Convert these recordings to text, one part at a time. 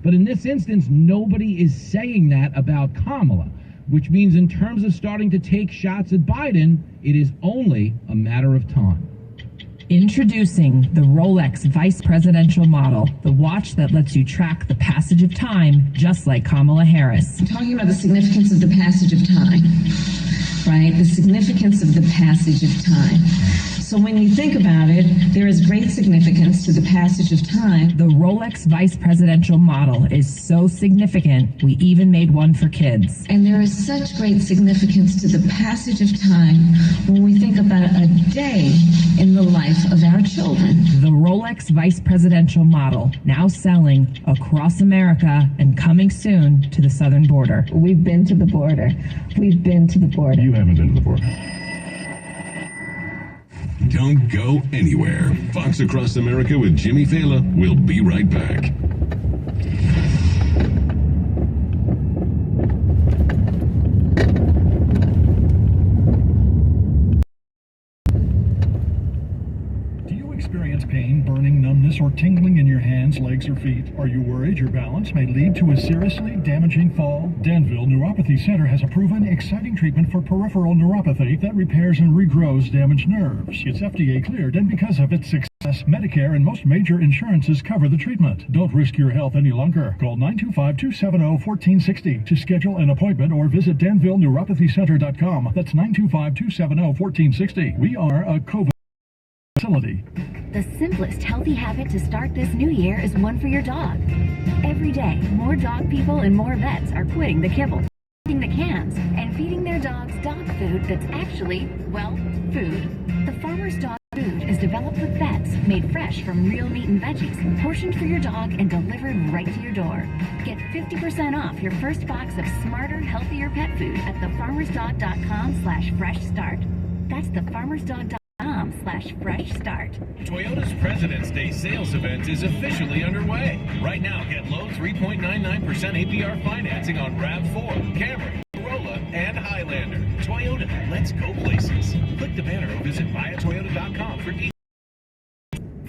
But in this instance, nobody is saying that about Kamala, which means in terms of starting to take shots at Biden, it is only a matter of time. Introducing the Rolex Vice Presidential Model, the watch that lets you track the passage of time, just like Kamala Harris. Talking about the significance of the passage of time, right? The significance of the passage of time. So when you think about it, there is great significance to the passage of time. The Rolex Vice Presidential Model is so significant, we even made one for kids. And there is such great significance to the passage of time when we think about a day in the life of our children. The Rolex Vice Presidential Model, now selling across America and coming soon to the southern border. We've been to the border. We've been to the border. You haven't been to the border. Don't go anywhere. Fox Across America with Jimmy Fallon. We'll be right back. Experience pain, burning, numbness, or tingling in your hands, legs, or feet? Are you worried your balance may lead to a seriously damaging fall? Danville Neuropathy Center has a proven, exciting treatment for peripheral neuropathy that repairs and regrows damaged nerves. It's FDA cleared, and because of its success, Medicare and most major insurances cover the treatment. Don't risk your health any longer. Call 925-270-1460 to schedule an appointment or visit DanvilleNeuropathyCenter.com. That's 925-270-1460. We are a COVID facility. The simplest healthy habit to start this new year is one for your dog. Every day, more dog people and more vets are quitting the kibble, feeding the cans, and feeding their dogs dog food that's actually, well, food. The Farmer's Dog Food is developed with vets, made fresh from real meat and veggies, portioned for your dog and delivered right to your door. Get 50% off your first box of smarter, healthier pet food at thefarmersdog.com/fresh start. That's thefarmersdog.com/fresh start. Toyota's President's Day sales event is officially underway. Right now, get low 3.99% APR financing on RAV4, Camry, Corolla, and Highlander. Toyota, let's go places. Click the banner or visit buyatoyota.com for details.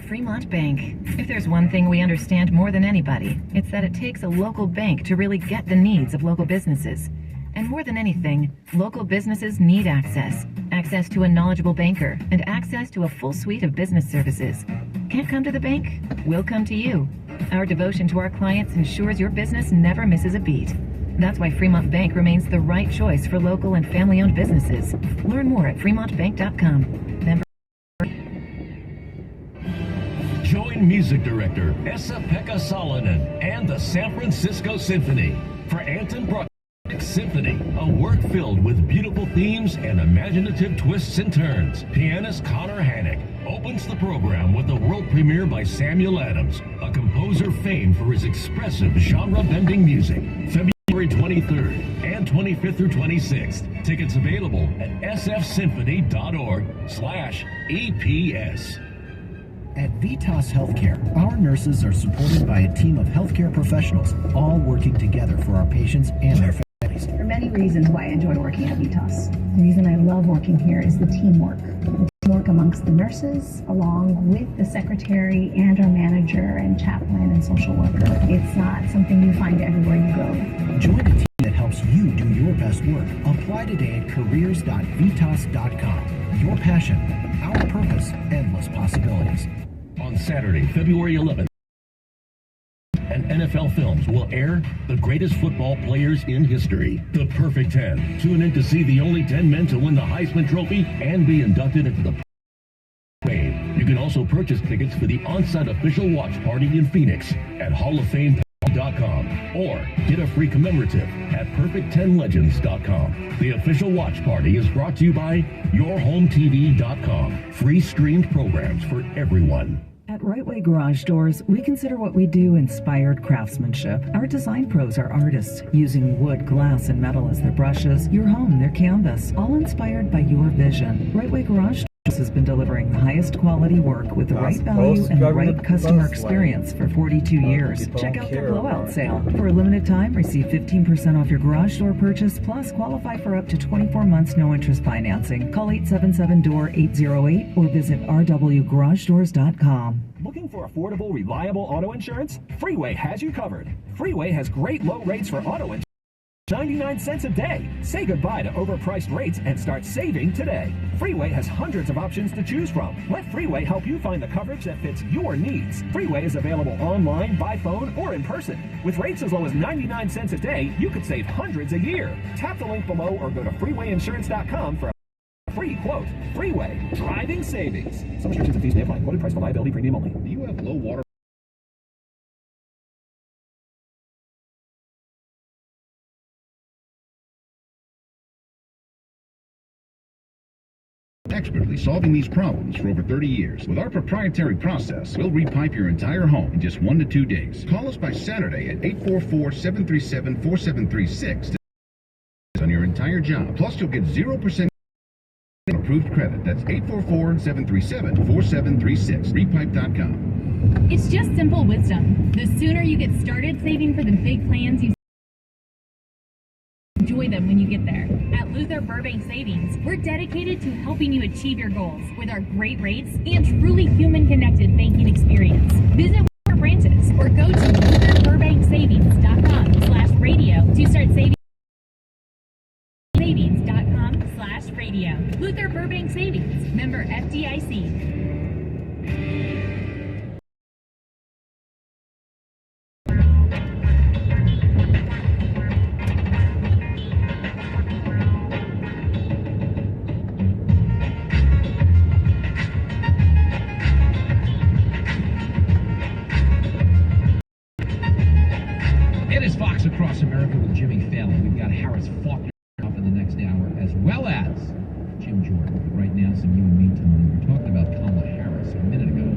Fremont Bank. If there's one thing we understand more than anybody, it's that it takes a local bank to really get the needs of local businesses. And more than anything, local businesses need access. Access to a knowledgeable banker and access to a full suite of business services. Can't come to the bank? We'll come to you. Our devotion to our clients ensures your business never misses a beat. That's why Fremont Bank remains the right choice for local and family-owned businesses. Learn more at fremontbank.com. Join music director Esa-Pekka Salonen and the San Francisco Symphony for Anton Bruckner's Symphony, a work filled with beautiful themes and imaginative twists and turns. Pianist Connor Hannock opens the program with the world premiere by Samuel Adams, a composer famed for his expressive genre-bending music. February 23rd and 25th through 26th. Tickets available at sfsymphony.org/EPS. At Vitas Healthcare, our nurses are supported by a team of healthcare professionals, all working together for our patients and their families. There are many reasons why I enjoy working at Vitas. The reason I love working here is the teamwork. The teamwork amongst the nurses, along with the secretary and our manager and chaplain and social worker. It's not something you find everywhere you go. Join a team that helps you do your best work. Apply today at careers.vitas.com. Your passion, our purpose, endless possibilities. On Saturday, February 11th, and NFL Films will air The Greatest Football Players in History, The Perfect 10. Tune in to see the only 10 men to win the Heisman Trophy and be inducted into the Fame. You can also purchase tickets for the on-site official watch party in Phoenix at halloffame.com or get a free commemorative at perfect10legends.com. The official watch party is brought to you by yourhometv.com. Free streamed programs for everyone. At Right Way Garage Doors, we consider what we do inspired craftsmanship. Our design pros are artists, using wood, glass, and metal as their brushes, your home, their canvas, all inspired by your vision. Right Way Garage Doors has been delivering the highest quality work with the right value and the right customer experience for 42 years. Check out their blowout sale. For a limited time, receive 15% off your garage door purchase, plus qualify for up to 24 months no interest financing. Call 877-DOOR-808 or visit rwgaragedoors.com. Looking for affordable, reliable auto insurance? Freeway has you covered. Freeway has great low rates for auto insurance. 99 cents a day. Say goodbye to overpriced rates and start saving today. Freeway has hundreds of options to choose from. Let Freeway help you find the coverage that fits your needs. Freeway is available online, by phone, or in person. With rates as low as 99 cents a day, you could save hundreds a year. Tap the link below or go to freewayinsurance.com for a free quote. Freeway, driving savings. Some restrictions and fees may apply. Quoted price for liability premium only. Do you have low water? Expertly solving these problems for over 30 years. With our proprietary process, we'll repipe your entire home in just 1 to 2 days. Call us by Saturday at 844-737-4736 on your entire job. Plus, you'll get 0% approved credit. That's 844-737-4736. Repipe.com. It's just simple wisdom. The sooner you get started saving for the big plans you enjoy them when you get there. At Luther Burbank Savings, we're dedicated to helping you achieve your goals with our great rates and truly human-connected banking experience. Visit our branches or go to lutherburbanksavings.com/radio to start saving. Savings.com/radio. Luther Burbank Savings, member FDIC. It is Fox Across America with Jimmy Fallon. We've got Harris Faulkner up in the next hour, as well as Jim Jordan. Right now, some you and me time. We were talking about Kamala Harris a minute ago.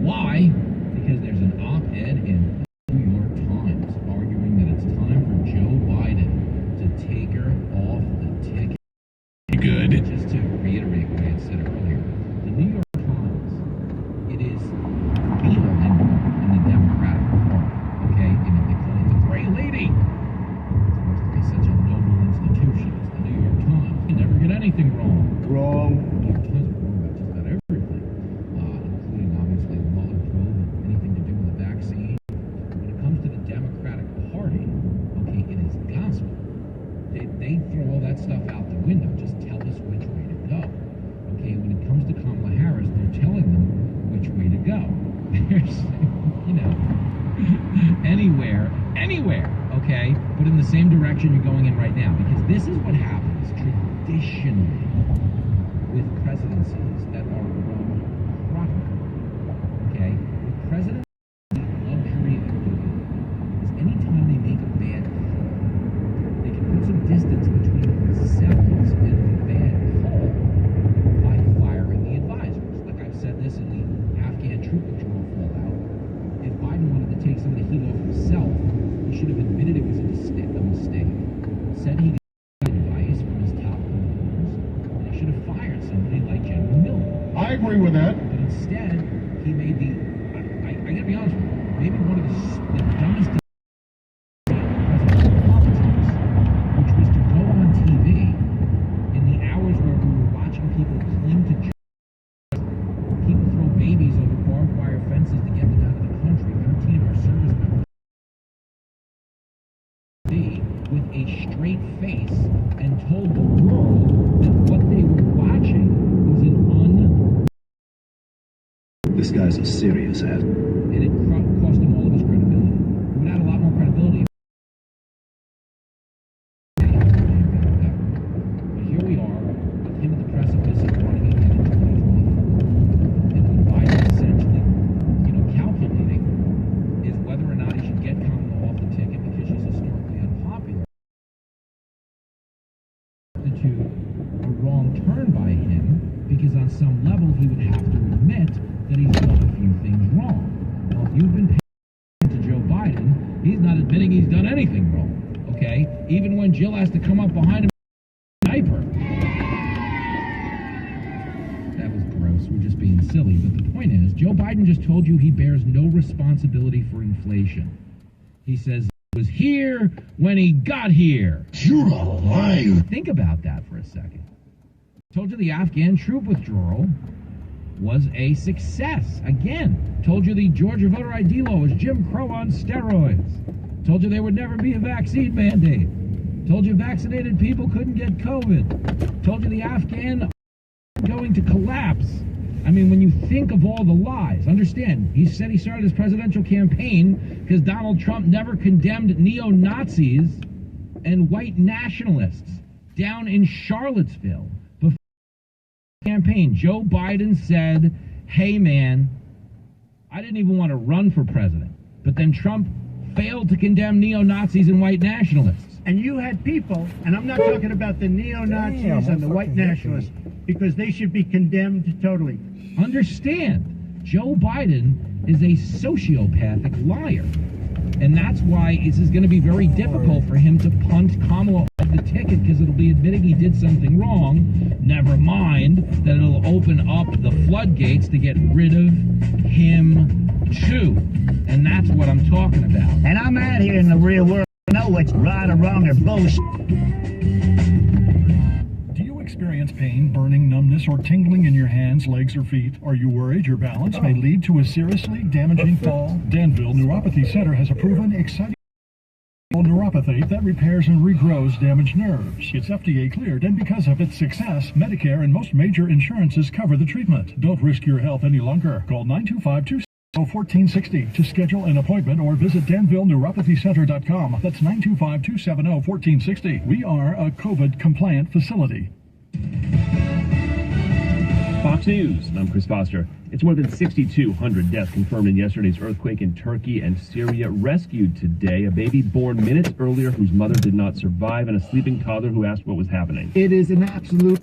Why? Because there's an op-ed in the New York Times arguing that it's time for Joe Biden to take her off the ticket. Good. Just to reiterate what I had said earlier, the New York Times, it is beamer in the Democratic Party. Okay? They call it the Gray Lady. It's such a noble institution. It's the New York Times. You never get anything wrong. Wrong. The New York Times are wrong about just about everything, including obviously the Mueller probe and anything to do with the vaccine. When it comes to the Democratic Party, okay, it is gospel. They throw all that stuff out the window. Just tell us which way to go. Okay, when it comes to Kamala Harris, they're telling them which way to go. There's, anywhere, okay? But in the same direction you're going in right now. Because this is what happens traditionally with presidencies that are run properly. Okay? The president's luxury of doing is anytime they make a bad call, they can put some distance between themselves and the bad call by firing the advisors. Like I've said this in the Afghan troop withdrawal fallout. If Biden wanted to take some of the heat off himself, he should have admitted it was a mistake. Said he got advice from his top commanders, and he should have fired somebody like General Miller. I agree with that. But instead, he made I gotta be honest with you, maybe one of the dumbest decisions in politics, which was to go on TV in the hours where we were watching people cling to people throw babies over barbed wire fences to get them out of the country. 13 of our service members with a straight face and told the world that what they were watching was an This guy's a serious ass. And it cost him all of his credibility. He would add a lot more credibility. But here we are, with him at the precipice of running again in 2024. And what Biden essentially, calculating is whether or not he should get Kamala off the ticket because she's historically unpopular. To a wrong turn by him, because on some level he would have to admit that he's done a few things wrong. Well, if you've been paying to Joe Biden, he's not admitting he's done anything wrong. Okay? Even when Jill has to come up behind him with a diaper. That was gross. We're just being silly. But the point is, Joe Biden just told you he bears no responsibility for inflation. He says he was here when he got here. You're a liar. Think about that for a second. I told you the Afghan troop withdrawal was a success. Again, told you the Georgia voter ID law was Jim Crow on steroids. Told you there would never be a vaccine mandate. Told you vaccinated people couldn't get COVID. Told you the Afghan going to collapse. I mean, when you think of all the lies, understand, he said he started his presidential campaign because Donald Trump never condemned neo-Nazis and white nationalists down in Charlottesville. Before the campaign, Joe Biden said, hey man, I didn't even want to run for president. But then Trump failed to condemn neo-Nazis and white nationalists. And you had people, and I'm not talking about the neo-Nazis and the white nationalists, because they should be condemned totally. Understand, Joe Biden is a sociopathic liar. And that's why this is going to be very difficult for him to punt Kamala off the ticket, because it'll be admitting he did something wrong. Never mind that it'll open up the floodgates to get rid of him too. And that's what I'm talking about. And I'm out here in the real world. I know what's right or wrong or bullshit. Experience pain, burning, numbness, or tingling in your hands, legs, or feet? Are you worried your balance may lead to a seriously damaging fall? Danville Neuropathy Center has a proven, exciting neuropathy that repairs and regrows damaged nerves. It's FDA cleared, and because of its success, Medicare and most major insurances cover the treatment. Don't risk your health any longer. Call 925-270-1460 to schedule an appointment or visit DanvilleNeuropathyCenter.com. That's 925-270-1460. We are a COVID-compliant facility. Fox News, I'm Chris Foster. It's more than 6,200 deaths confirmed in yesterday's earthquake in Turkey and Syria. Rescued today, a baby born minutes earlier whose mother did not survive, and a sleeping toddler who asked what was happening. It is an absolute